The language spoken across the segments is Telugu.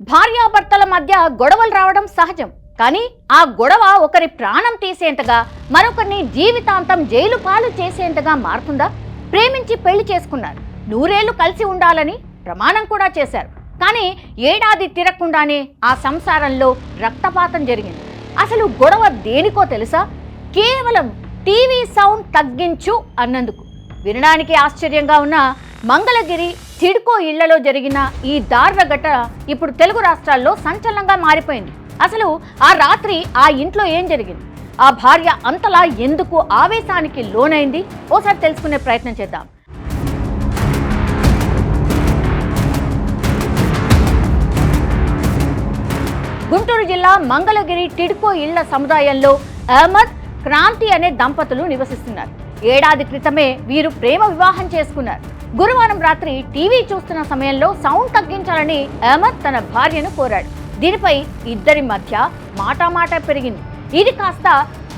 భార్యాభర్తల మధ్య గొడవలు రావడం సహజం. కానీ ఆ గొడవ ఒకరి ప్రాణం తీసేంతగా, మరొకరిని జీవితాంతం జైలు పాలు చేసేంతగా మారుతుందా? ప్రేమించి పెళ్లి చేసుకున్నారు, నూరేళ్లు కలిసి ఉండాలని ప్రమాణం కూడా చేశారు. కానీ ఏడాది తిరగకుండానే ఆ సంసారంలో రక్తపాతం జరిగింది. అసలు గొడవ దేనికో తెలుసా? కేవలం టీవీ సౌండ్ తగ్గించు అన్నందుకు. వినడానికి ఆశ్చర్యంగా ఉన్న మంగళగిరి సిడ్కో ఇళ్లలో జరిగిన ఈ దారుణ ఘటన ఇప్పుడు తెలుగు రాష్ట్రాల్లో సంచలనంగా మారిపోయింది. అసలు ఆ రాత్రి ఆ ఇంట్లో ఏం జరిగింది? ఆ భార్య అంతలా ఎందుకు ఆవేశానికి లోనైంది? ఓసారి తెలుసుకునే ప్రయత్నం చేద్దాం. గుంటూరు జిల్లా మంగళగిరి సిడ్కో ఇళ్ల సముదాయంలో అహ్మద్, క్రాంతి అనే దంపతులు నివసిస్తున్నారు. ఏడాది క్రితమే వీరు ప్రేమ వివాహం చేసుకున్నారు. గురువారం రాత్రి టీవీ చూస్తున్న సమయంలో సౌండ్ తగ్గించాలని అహ్మద్ తన భార్యను కోరాడు. దీనిపై ఇద్దరి మధ్య మాటామాట పెరిగింది. ఇది కాస్త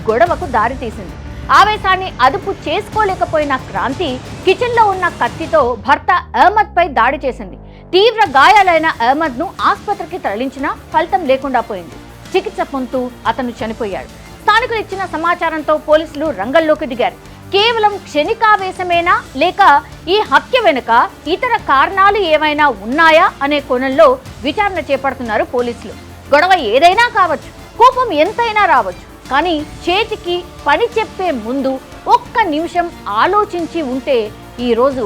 గొడవకు దారితీసింది. ఆవేశాన్ని అదుపు చేసుకోలేకపోయిన క్రాంతి కిచెన్లో ఉన్న కత్తితో భర్త అహ్మద్ పై దాడి చేసింది. తీవ్ర గాయాలైన అహ్మద్ ను ఆసుపత్రికి తరలించినా ఫలితం లేకుండా పోయింది. చికిత్స పొందుతూ అతను చనిపోయాడు. స్థానికులు ఇచ్చిన సమాచారంతో పోలీసులు రంగంలోకి దిగారు. కేవలం క్షణికావేశమేనా, లేక ఈ హత్య వెనుక ఇతర కారణాలు ఏమైనా ఉన్నాయా అనే కోణంలో విచారణ చేపడుతున్నారు పోలీసులు. గొడవ ఏదైనా కావచ్చు, కోపం ఎంతైనా రావచ్చు, కానీ చేతికి పని చెప్పే ముందు ఒక్క నిమిషం ఆలోచించి ఉంటే ఈ రోజు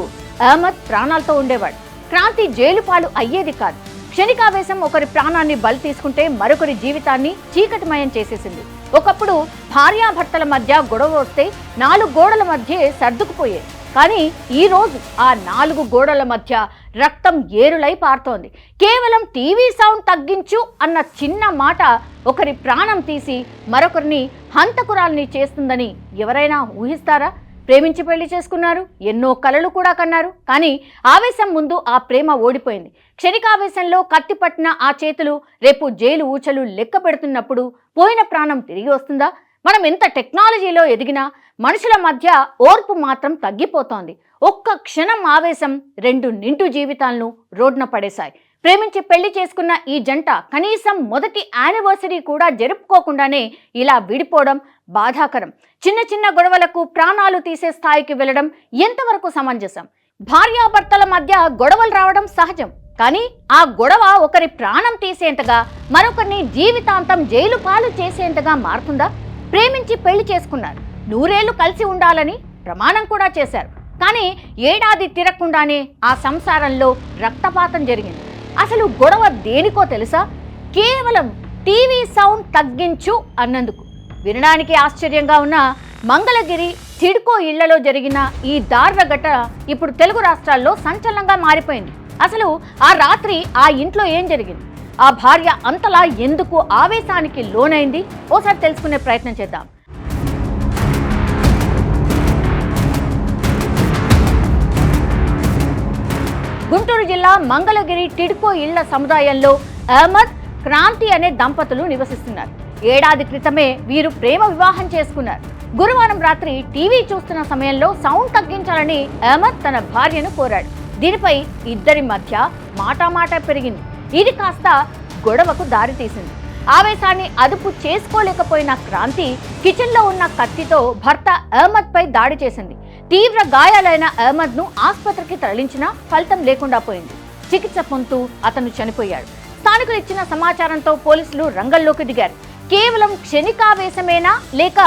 అహ్మద్ ప్రాణాలతో ఉండేవాడు. క్రాంతి జైలు పాలు అయ్యేది కాదు. క్షణికావేశం ఒకరి ప్రాణాన్ని బలి తీసుకుంటే మరొకరి జీవితాన్ని చీకటిమయం చేసేసింది. ఒకప్పుడు భార్యాభర్తల మధ్య గొడవ వస్తే 4 గోడల మధ్య సర్దుకుపోయేది. కానీ ఈ రోజు ఆ 4 గోడల మధ్య రక్తం ఏరులై పారుతోంది. కేవలం టీవీ సౌండ్ తగ్గించు అన్న చిన్న మాట ఒకరి ప్రాణం తీసి మరొకరిని హంతకురాల్ని చేస్తుందని ఎవరైనా ఊహిస్తారా? ప్రేమించి పెళ్లి చేసుకున్నారు, ఎన్నో కలలు కూడా కన్నారు. కానీ ఆవేశం ముందు ఆ ప్రేమ ఓడిపోయింది. క్షణికావేశంలో కత్తి పట్టిన ఆ చేతులు రేపు జైలు ఊచలు లెక్క పెడుతున్నప్పుడు పోయిన ప్రాణం తిరిగి వస్తుందా? మనం ఎంత టెక్నాలజీలో ఎదిగినా మనుషుల మధ్య ఓర్పు మాత్రం తగ్గిపోతోంది. ఒక్క క్షణం ఆవేశం 2 నిండు జీవితాలను రోడ్న పడేశాయి. ప్రేమించి పెళ్లి చేసుకున్న ఈ జంట కనీసం మొదటి యానివర్సరీ కూడా జరుపుకోకుండానే ఇలా విడిపోవడం బాధాకరం. చిన్న చిన్న గొడవలకు ప్రాణాలు తీసే స్థాయికి వెళ్లడం ఎంతవరకు సమంజసం? భార్యాభర్తల మధ్య గొడవలు రావడం సహజం. కానీ ఆ గొడవ ఒకరి ప్రాణం తీసేంతగా, మరొకరిని జీవితాంతం జైలు పాలు చేసేంతగా మారుతుందా? ప్రేమించి పెళ్లి చేసుకున్నారు, నూరేళ్లు కలిసి ఉండాలని ప్రమాణం కూడా చేశారు. కానీ ఏడాది తిరగకుండానే ఆ సంసారంలో రక్తపాతం జరిగింది. అసలు గొడవ దేనికో తెలుసా? కేవలం టీవీ సౌండ్ తగ్గించు అన్నందుకు. వినడానికి ఆశ్చర్యంగా ఉన్న మంగళగిరి సిడ్కో ఇళ్లలో జరిగిన ఈ దారుణ ఘటన ఇప్పుడు తెలుగు రాష్ట్రాల్లో సంచలనంగా మారిపోయింది. అసలు ఆ రాత్రి ఆ ఇంట్లో ఏం జరిగింది? ఆ భార్య అంతలా ఎందుకు ఆవేశానికి లోనైంది? ఓసారి తెలుసుకునే ప్రయత్నం చేద్దాం. గుంటూరు జిల్లా మంగళగిరి సిడ్కో ఇళ్ల సముదాయంలో అహ్మద్, క్రాంతి అనే దంపతులు నివసిస్తున్నారు. ఏడాది క్రితమే వీరు ప్రేమ వివాహం చేసుకున్నారు. గురువారం రాత్రి టీవీ చూస్తున్న సమయంలో సౌండ్ తగ్గించాలని అహ్మద్ తన భార్యను కోరాడు. దీనిపై ఇద్దరి మధ్య మాటామాట పెరిగింది. ఇది కాస్త గొడవకు దారితీసింది. ఆవేశాన్ని అదుపు చేసుకోలేకపోయిన క్రాంతి కిచెన్లో ఉన్న కత్తితో భర్త అహ్మద్ పై దాడి చేసింది. తీవ్ర గాయాలైన అహ్మద్ ను ఆసుపత్రికి తరలించినా ఫలితం లేకుండా పోయింది. చికిత్స పొందుతూ అతను చనిపోయాడు. స్థానికులు ఇచ్చిన సమాచారంతో పోలీసులు రంగంలోకి దిగారు. కేవలం క్షణికావేశమేనా, లేక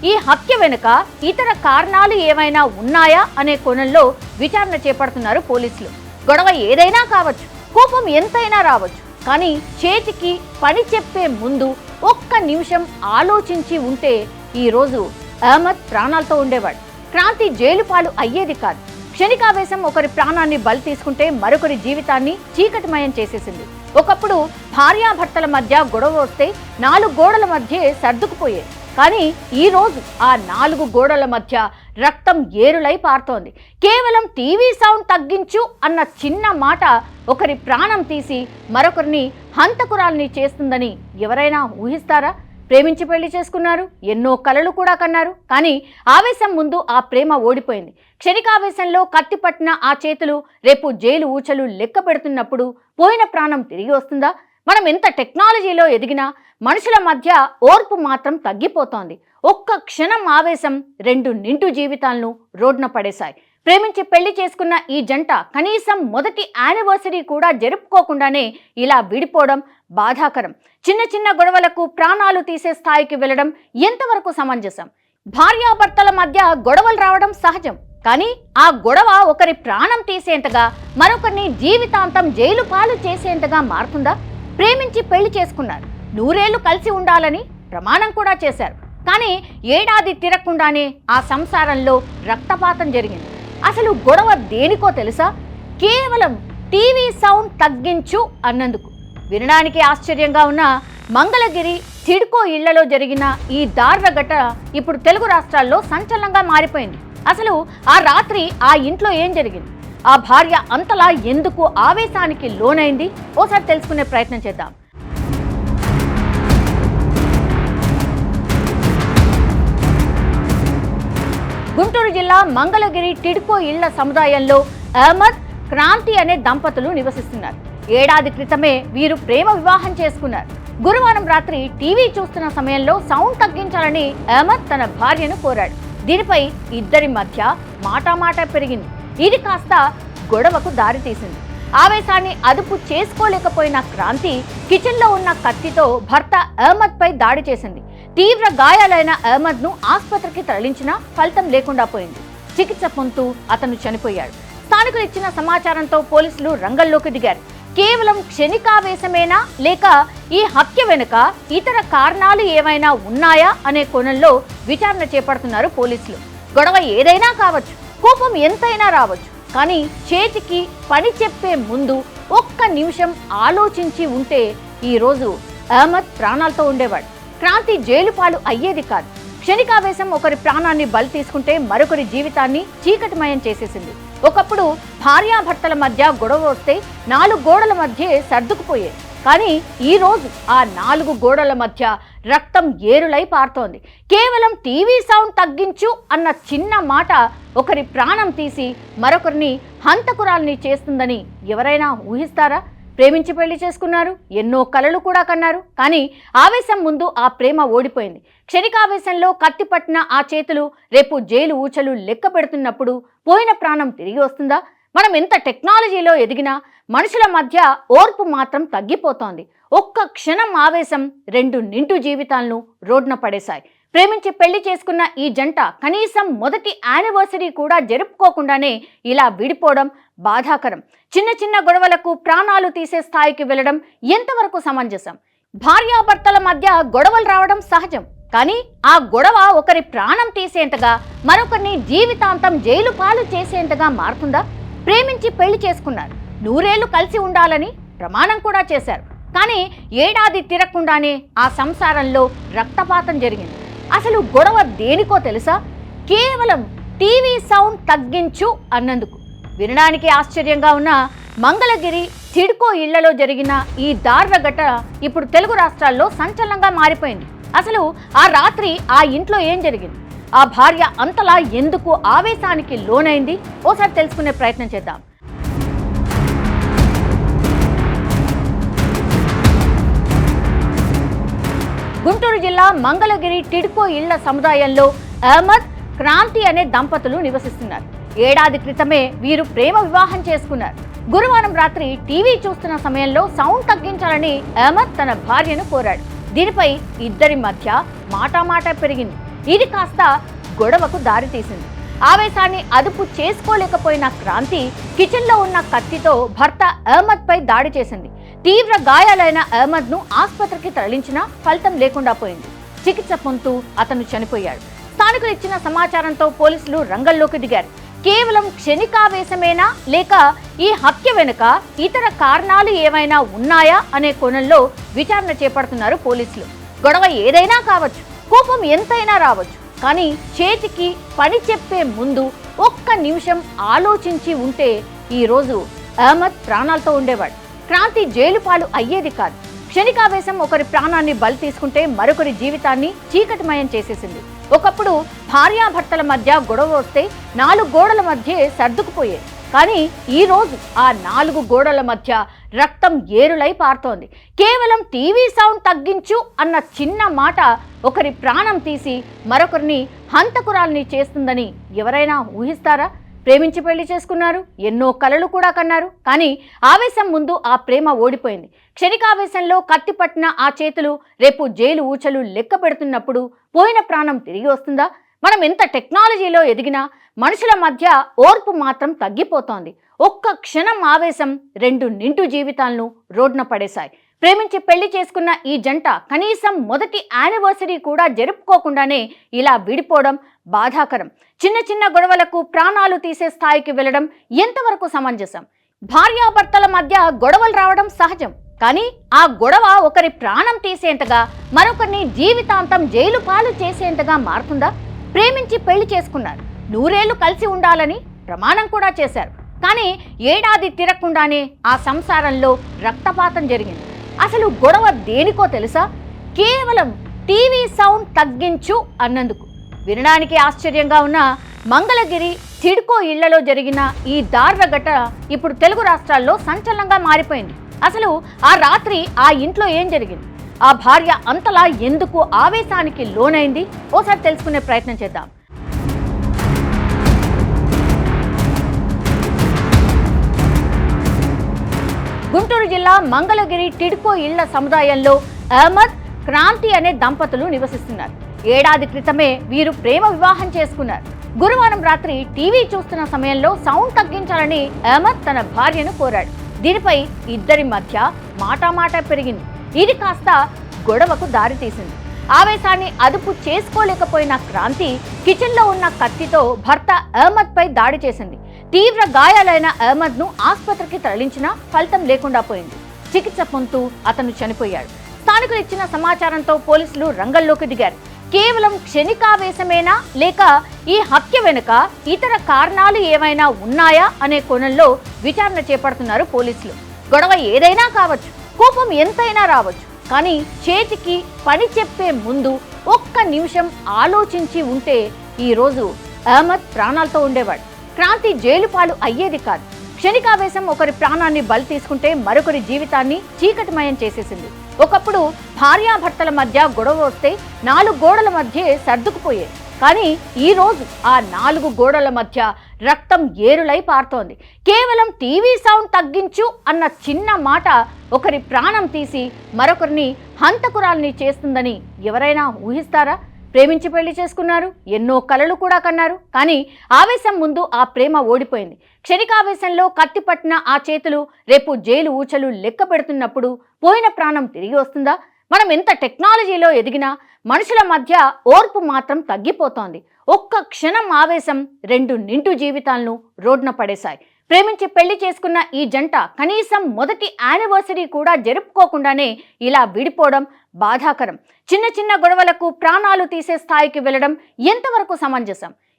ఈ హత్య వెనుక ఇతర కారణాలు ఏమైనా ఉన్నాయా అనే కోణంలో విచారణ చేపడుతున్నారు పోలీసులు. గొడవ ఏదైనా కావచ్చు, కోపం ఎంతైనా రావచ్చు, కానీ చేతికి పని చెప్పే ముందు ఒక్క నిమిషం ఆలోచించి ఉంటే ఈ రోజు అహ్మద్ ప్రాణాలతో ఉండేవాడు. క్రాంతి జైలు పాలు అయ్యేది కాదు. క్షణికావేశం ఒకరి ప్రాణాన్ని బలి తీసుకుంటే మరొకరి జీవితాన్ని చీకటిమయం చేసేసింది. ఒకప్పుడు భార్యాభర్తల మధ్య గొడవ వస్తే 4 గోడల మధ్య సర్దుకుపోయేది. కానీ ఈ రోజు ఆ 4 గోడల మధ్య రక్తం ఏరులై పారుతోంది. కేవలం టీవీ సౌండ్ తగ్గించు అన్న చిన్న మాట ఒకరి ప్రాణం తీసి మరొకరిని హంతకురాల్ని చేస్తుందని ఎవరైనా ఊహిస్తారా? ప్రేమించి పెళ్లి చేసుకున్నారు, ఎన్నో కలలు కూడా కన్నారు. కానీ ఆవేశం ముందు ఆ ప్రేమ ఓడిపోయింది. క్షణికావేశంలో కత్తి పట్టిన ఆ చేతులు రేపు జైలు ఊచలు లెక్క పెడుతున్నప్పుడు పోయిన ప్రాణం తిరిగి వస్తుందా? మనం ఎంత టెక్నాలజీలో ఎదిగినా మనుషుల మధ్య ఓర్పు మాత్రం తగ్గిపోతోంది. ఒక్క క్షణం ఆవేశం 2 నిండు జీవితాలను రోడ్న పడేశాయి. ప్రేమించి పెళ్లి చేసుకున్న ఈ జంట కనీసం మొదటి యానివర్సరీ కూడా జరుపుకోకుండానే ఇలా విడిపోవడం బాధాకరం. చిన్న చిన్న గొడవలకు ప్రాణాలు తీసే స్థాయికి వెళ్లడం ఎంతవరకు సమంజసం? భార్యాభర్తల మధ్య గొడవలు రావడం సహజం. కానీ ఆ గొడవ ఒకరి ప్రాణం తీసేంతగా, మరొకరిని జీవితాంతం జైలు పాలు చేసేంతగా మారుతుందా? ప్రేమించి పెళ్లి చేసుకున్నారు, 100 ఏళ్లు కలిసి ఉండాలని ప్రమాణం కూడా చేశారు. కానీ ఏడాది తిరగకుండానే ఆ సంసారంలో రక్తపాతం జరిగింది. అసలు గొడవ దేనికో తెలుసా? కేవలం టీవీ సౌండ్ తగ్గించు అన్నందుకు. వినడానికి ఆశ్చర్యంగా ఉన్న మంగళగిరి సిడ్కో ఇళ్లలో జరిగిన ఈ దారుణ ఘటన ఇప్పుడు తెలుగు రాష్ట్రాల్లో సంచలనంగా మారిపోయింది. అసలు ఆ రాత్రి ఆ ఇంట్లో ఏం జరిగింది? ఆ భార్య అంతలా ఎందుకు ఆవేశానికి లోనైంది? ఓసారి తెలుసుకునే ప్రయత్నం చేద్దాం. గుంటూరు జిల్లా మంగళగిరి సిడ్కో ఇళ్ల సముదాయంలో అహ్మద్, క్రాంతి అనే దంపతులు నివసిస్తున్నారు. ఏడాది క్రితమే వీరు ప్రేమ వివాహం చేసుకున్నారు. గురువారం రాత్రి టీవీ చూస్తున్న సమయంలో సౌండ్ తగ్గించాలని అహ్మద్ తన భార్యను కోరాడు. దీనిపై ఇద్దరి మధ్య మాటామాట పెరిగింది. ఇది కాస్త గొడవకు దారితీసింది. ఆవేశాన్ని అదుపు చేసుకోలేకపోయిన క్రాంతి కిచెన్లో ఉన్న కత్తితో భర్త అహ్మద్ పై దాడి చేసింది. తీవ్ర గాయాలైన అహ్మద్ ను ఆసుపత్రికి తరలించినా ఫలితం లేకుండా పోయింది. చికిత్స పొందుతూ అతను చనిపోయాడు. స్థానికులు ఇచ్చిన సమాచారంతో పోలీసులు రంగంలోకి దిగారు. కేవలం క్షణికావేశమేనా, లేక ఈ హత్య వెనుక ఇతర కారణాలు ఏమైనా ఉన్నాయా అనే కోణంలో విచారణ చేపడుతున్నారు పోలీసులు. గొడవ ఏదైనా కావచ్చు, కోపం ఎంతైనా రావచ్చు, కానీ చేతికి పని చెప్పే ముందు ఒక్క నిమిషం ఆలోచించి ఉంటే ఈరోజు అహ్మద్ ప్రాణాలతో ఉండేవాడు. క్రాంతి జైలు పాలు అయ్యేది కాదు. క్షణికావేశం ఒకరి ప్రాణాన్ని బలి తీసుకుంటే మరొకరి జీవితాన్ని చీకటిమయం చేసేసింది. ఒకప్పుడు భార్యాభర్తల మధ్య గొడవ వస్తే 4 గోడల మధ్య సర్దుకుపోయేది. కానీ ఈ రోజు ఆ 4 గోడల మధ్య రక్తం ఏరులై పారుతోంది. కేవలం టీవీ సౌండ్ తగ్గించు అన్న చిన్న మాట ఒకరి ప్రాణం తీసి మరొకరిని హంతకురాల్ని చేస్తుందని ఎవరైనా ఊహిస్తారా? ప్రేమించి పెళ్లి చేసుకున్నారు, ఎన్నో కలలు కూడా కన్నారు. కానీ ఆవేశం ముందు ఆ ప్రేమ ఓడిపోయింది. క్షణికావేశంలో కత్తి పట్టిన ఆ చేతులు రేపు జైలు ఊచలు లెక్క పెడుతున్నప్పుడు పోయిన ప్రాణం తిరిగి వస్తుందా? మనం ఎంత టెక్నాలజీలో ఎదిగినా మనుషుల మధ్య ఓర్పు మాత్రం తగ్గిపోతోంది. ఒక్క క్షణం ఆవేశం 2 నిండు జీవితాలను రోడ్న పడేశాయి. ప్రేమించి పెళ్లి చేసుకున్న ఈ జంట కనీసం మొదటి యానివర్సరీ కూడా జరుపుకోకుండానే ఇలా విడిపోవడం బాధాకరం. చిన్న చిన్న గొడవలకు ప్రాణాలు తీసే స్థాయికి వెళ్లడం ఎంతవరకు సమంజసం? భార్యాభర్తల మధ్య గొడవలు రావడం సహజం. కానీ ఆ గొడవ ఒకరి ప్రాణం తీసేంతగా, మరొకరిని జీవితాంతం జైలు పాలు చేసేంతగా మారుతుందా? ప్రేమించి పెళ్లి చేసుకున్నారు, 100 ఏళ్లు కలిసి ఉండాలని ప్రమాణం కూడా చేశారు. కానీ ఏడాది తిరగకుండానే ఆ సంసారంలో రక్తపాతం జరిగింది. అసలు గొడవ దేనికో తెలుసా? కేవలం టీవీ సౌండ్ తగ్గించు అన్నందుకు. వినడానికి ఆశ్చర్యంగా ఉన్న మంగళగిరి సిడ్కో ఇళ్లలో జరిగిన ఈ దారుణ ఘటన ఇప్పుడు తెలుగు రాష్ట్రాల్లో సంచలనంగా మారిపోయింది. అసలు ఆ రాత్రి ఆ ఇంట్లో ఏం జరిగింది? ఆ భార్య అంతలా ఎందుకు ఆవేశానికి లోనైంది? ఓసారి తెలుసుకునే ప్రయత్నం చేద్దాం. గుంటూరు జిల్లా మంగళగిరి సిడ్కో ఇళ్ల సముదాయంలో అహ్మద్, క్రాంతి అనే దంపతులు నివసిస్తున్నారు. ఏడాది క్రితమే వీరు ప్రేమ వివాహం చేసుకున్నారు. గురువారం రాత్రి టీవీ చూస్తున్న సమయంలో సౌండ్ తగ్గించాలని అహ్మద్ తన భార్యను కోరాడు. దీనిపై ఇద్దరి మధ్య మాటామాట పెరిగింది. ఇది కాస్త గొడవకు దారితీసింది. ఆవేశాన్ని అదుపు చేసుకోలేకపోయిన క్రాంతి కిచెన్లో ఉన్న కత్తితో భర్త అహ్మద్ పై దాడి చేసింది. తీవ్ర గాయాలైన అహ్మద్ ను ఆసుపత్రికి తరలించినా ఫలితం లేకుండా పోయింది. చికిత్స పొందుతూ అతను చనిపోయాడు. స్థానికులు ఇచ్చిన సమాచారంతో పోలీసులు రంగంలోకి దిగారు. కేవలం క్షణికావేశమేనా, లేక ఈ హత్య వెనుక ఇతర కారణాలు ఏమైనా ఉన్నాయా అనే కోణంలో విచారణ చేపడుతున్నారు పోలీసులు. గొడవ ఏదైనా కావచ్చు, కోపం ఎంతైనా రావచ్చు, కానీ చేతికి పని చెప్పే ముందు ఒక్క నిమిషం ఆలోచించి ఉంటే ఈరోజు అహ్మద్ ప్రాణాలతో ఉండేవాడు. క్రాంతి జైలు పాలు అయ్యేది కాదు. క్షణికావేశం ఒకరి ప్రాణాన్ని బలి తీసుకుంటే మరొకరి జీవితాన్ని చీకటిమయం చేసేసింది. ఒకప్పుడు భార్యాభర్తల మధ్య గొడవ వస్తే 4 గోడల మధ్య సర్దుకుపోయేది. కానీ ఈరోజు ఆ నాలుగు గోడల మధ్య రక్తం ఏరులై పారుతోంది. కేవలం టీవీ సౌండ్ తగ్గించు అన్న చిన్న మాట ఒకరి ప్రాణం తీసి మరొకరిని హంతకురాల్ని చేస్తుందని ఎవరైనా ఊహిస్తారా? ప్రేమించి పెళ్లి చేసుకున్నారు, ఎన్నో కలలు కూడా కన్నారు. కానీ ఆవేశం ముందు ఆ ప్రేమ ఓడిపోయింది. క్షణికావేశంలో కత్తి పట్టిన ఆ చేతులు రేపు జైలు ఊచలు లెక్క పెడుతున్నప్పుడు పోయిన ప్రాణం తిరిగి వస్తుందా? మనం ఎంత టెక్నాలజీలో ఎదిగినా మనుషుల మధ్య ఓర్పు మాత్రం తగ్గిపోతోంది. ఒక్క క్షణం ఆవేశం రెండు నిండు జీవితాలను రోడ్న పడేశాయి. ప్రేమించి పెళ్లి చేసుకున్న ఈ జంట కనీసం మొదటి యానివర్సరీ కూడా జరుపుకోకుండానే ఇలా విడిపోవడం బాధాకరం. చిన్న చిన్న గొడవలకు ప్రాణాలు తీసే స్థాయికి వెళ్లడం ఎంతవరకు సమంజసం? భార్యాభర్తల మధ్య గొడవలు రావడం సహజం. కానీ ఆ గొడవ ఒకరి ప్రాణం తీసేంతగా, మరొకరిని జీవితాంతం జైలు పాలు చేసేంతగా మారుతుందా? ప్రేమించి పెళ్లి చేసుకున్నారు, 100 ఏళ్లు కలిసి ఉండాలని ప్రమాణం కూడా చేశారు. కానీ ఏడాది తిరగకుండానే ఆ సంసారంలో రక్తపాతం జరిగింది. అసలు గొడవ దేనికో తెలుసా? కేవలం టీవీ సౌండ్ తగ్గించు అన్నందుకు. వినడానికి ఆశ్చర్యంగా ఉన్న మంగళగిరి టిడ్కో ఇళ్లలో జరిగిన ఈ దారుణ ఘటన ఇప్పుడు తెలుగు రాష్ట్రాల్లో సంచలనంగా మారిపోయింది. అసలు ఆ రాత్రి ఆ ఇంట్లో ఏం జరిగింది? ఆ భార్య అంతలా ఎందుకు ఆవేశానికి లోనైంది? ఓసారి తెలుసుకునే ప్రయత్నం చేద్దాం. గుంటూరు జిల్లా మంగళగిరి టిడ్కో ఇళ్ల సముదాయంలో అహ్మద్, క్రాంతి అనే దంపతులు నివసిస్తున్నారు. ఏడాది క్రితమే వీరు ప్రేమ వివాహం చేసుకున్నారు. గురువారం రాత్రి టీవీ చూస్తున్న సమయంలో సౌండ్ తగ్గించాలని అహ్మద్ తన భార్యను కోరాడు. దీనిపై ఇద్దరి మధ్య మాటామాట పెరిగింది. ఇది కాస్త గొడవకు దారితీసింది. ఆవేశాన్ని అదుపు చేసుకోలేకపోయిన క్రాంతి కిచెన్లో ఉన్న కత్తితో భర్త అహ్మద్ పై దాడి చేసింది. తీవ్ర గాయాలైన అహ్మద్ ను ఆసుపత్రికి తరలించినా ఫలితం లేకుండా పోయింది. చికిత్స పొందుతూ అతను చనిపోయాడు. స్థానికులు ఇచ్చిన సమాచారంతో పోలీసులు రంగంలోకి దిగారు. కేవలం క్షణికావేశమేనా, లేక ఈ హత్య వెనుక ఇతర కారణాలు ఏమైనా ఉన్నాయా అనే కోణంలో విచారణ చేపడుతున్నారు పోలీసులు. గొడవ ఏదైనా కావచ్చు, కోపం ఎంతైనా రావచ్చు. కానీ చేతికి పని చెప్పే ముందు ఒక్క నిమిషం ఆలోచించి ఉంటే ఈరోజు అహ్మద్ ప్రాణాలతో ఉండేవాడు. క్రాంతి జైలు పాలు అయ్యేది కాదు. క్షణికావేశం ఒకరి ప్రాణాన్ని బలి తీసుకుంటే మరొకరి జీవితాన్ని చీకటిమయం చేసేసింది. ఒకప్పుడు భార్యాభర్తల మధ్య గొడవ వస్తే 4 గోడల మధ్య సర్దుకుపోయేది. కానీ ఈ రోజు ఆ 4 గోడల మధ్య రక్తం ఏరులై పారుతోంది. కేవలం టీవీ సౌండ్ తగ్గించు అన్న చిన్న మాట ఒకరి ప్రాణం తీసి మరొకరిని హంతకురాల్ని చేస్తుందని ఎవరైనా ఊహిస్తారా? ప్రేమించి పెళ్లి చేసుకున్నారు, ఎన్నో కలలు కూడా కన్నారు. కానీ ఆవేశం ముందు ఆ ప్రేమ ఓడిపోయింది. క్షణికావేశంలో కత్తి పట్టిన ఆ చేతులు రేపు జైలు ఊచలు లెక్క పెడుతున్నప్పుడు పోయిన ప్రాణం తిరిగి వస్తుందా? మనం ఎంత టెక్నాలజీలో ఎదిగినా మనుషుల మధ్య ఓర్పు మాత్రం తగ్గిపోతోంది. ఒక్క క్షణం ఆవేశం రెండు నిండు జీవితాలను రోడ్న పడేశాయి. ప్రేమించి పెళ్లి చేసుకున్న ఈ జంట కనీసం మొదటి యానివర్సరీ కూడా జరుపుకోకుండానే ఇలా విడిపోవడం బాధాకరం. చిన్న చిన్న గొడవలకు ప్రాణాలు తీసే స్థాయికి వెళ్లడం ఎంతవరకు సమంజసం?